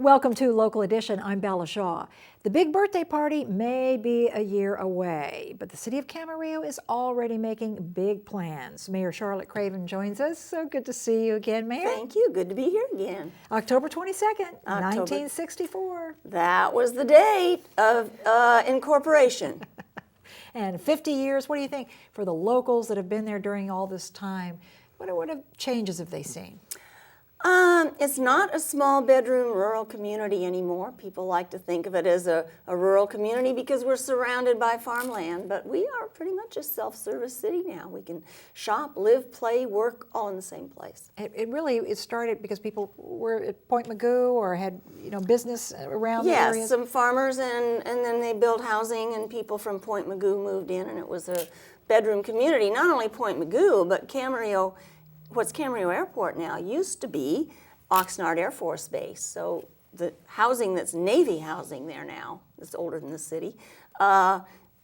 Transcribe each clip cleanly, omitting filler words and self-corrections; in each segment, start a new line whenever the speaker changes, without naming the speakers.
Welcome to Local Edition. I'm Bella Shaw. The big birthday party may be a year away, but the City of Camarillo is already making big plans. Mayor Charlotte Craven joins us. So good to see you again, Mayor.
Thank you. Good to be here again.
October 22nd, 1964.
That was the date of incorporation.
And 50 years, what do you think for the locals that have been there during all this time? What changes have they seen?
It's not a small bedroom rural community anymore. People like to think of it as a rural community because we're surrounded by farmland, but we are pretty much a self-service city now. We can shop, live, play, work all in the same place.
It started because people were at Point Magoo or had business around the area?
Yes, some farmers and then they built housing and people from Point Magoo moved in and it was a bedroom community. Not only Point Magoo, but Camarillo. What's Camarillo Airport now used to be Oxnard Air Force Base. So the housing that's Navy housing there now, that's older than the city,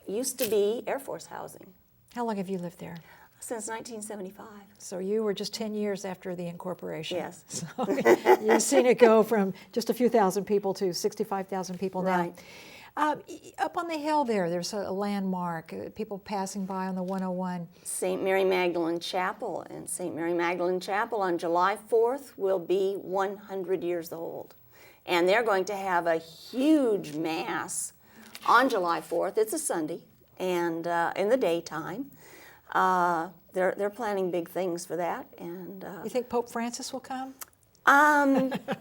used to be Air Force housing.
How long have you lived there?
Since 1975.
So you were just 10 years after the incorporation.
Yes.
So you've seen it go from just a few thousand people to 65,000 people now.
Right.
Up on the hill there's a landmark, people passing by on the 101.
St. Mary Magdalene Chapel, and St. Mary Magdalene Chapel on July 4th will be 100 years old. And they're going to have a huge mass on July 4th. It's a Sunday, and in the daytime. They're planning big things for that. And
you think Pope Francis will come?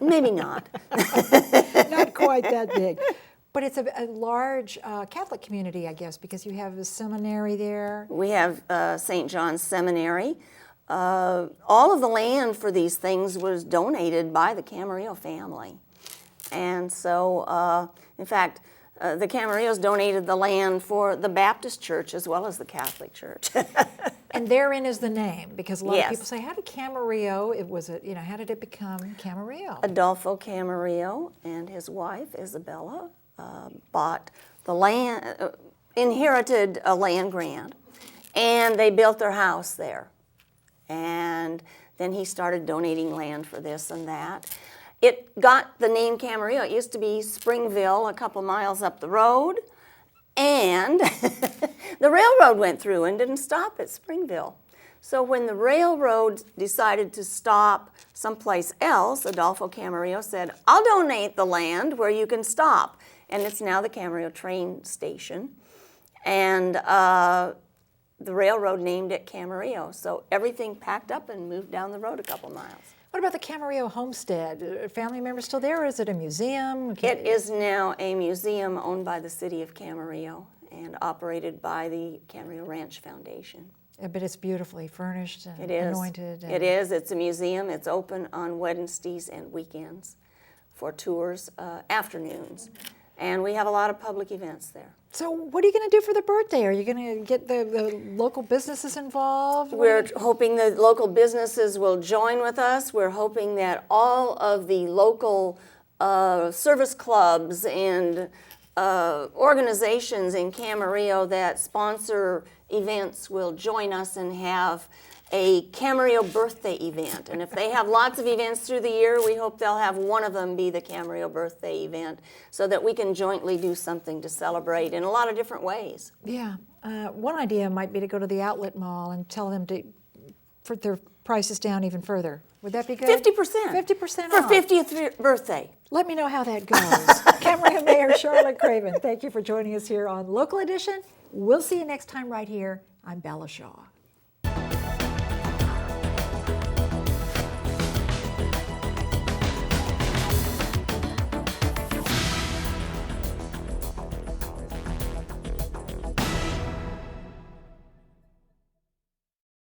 Maybe not.
Not quite that big. But it's a large Catholic community, I guess, because you have a seminary there.
We have St. John's Seminary. All of the land for these things was donated by the Camarillo family. And so, in fact, the Camarillos donated the land for the Baptist church as well as the Catholic church.
And therein is the name, because a lot
Yes.
of people say, how did Camarillo, how did it become Camarillo?
Adolfo Camarillo and his wife, Isabella, bought the land, inherited a land grant, and they built their house there. And then he started donating land for this and that. It got the name Camarillo. It used to be Springville, a couple miles up the road, and the railroad went through and didn't stop at Springville. So when the railroad decided to stop someplace else, Adolfo Camarillo said, I'll donate the land where you can stop. And it's now the Camarillo train station. And the railroad named it Camarillo. So everything packed up and moved down the road a couple miles.
What about the Camarillo homestead? Are family members still there, or is it a museum?
It is now a museum owned by the City of Camarillo and operated by the Camarillo Ranch Foundation.
But it's beautifully furnished and
It is.
anointed.
It is. It's a museum. It's open on Wednesdays and weekends for tours, afternoons. And we have a lot of public events there.
So what are you going to do for the birthday? Are you going to get the local businesses involved?
We're hoping the local businesses will join with us. We're hoping that all of the local service clubs and organizations in Camarillo that sponsor events will join us and have a Camarillo birthday event. And if they have lots of events through the year, we hope they'll have one of them be the Camarillo birthday event so that we can jointly do something to celebrate in a lot of different ways.
Yeah. One idea might be to go to the outlet mall and tell them to put their prices down even further. Would that be good?
50%.
50%
for
off.
50th birthday.
Let me know how that goes. Camarillo Mayor Charlotte Craven, thank you for joining us here on Local Edition. We'll see you next time right here. I'm Bella Shaw.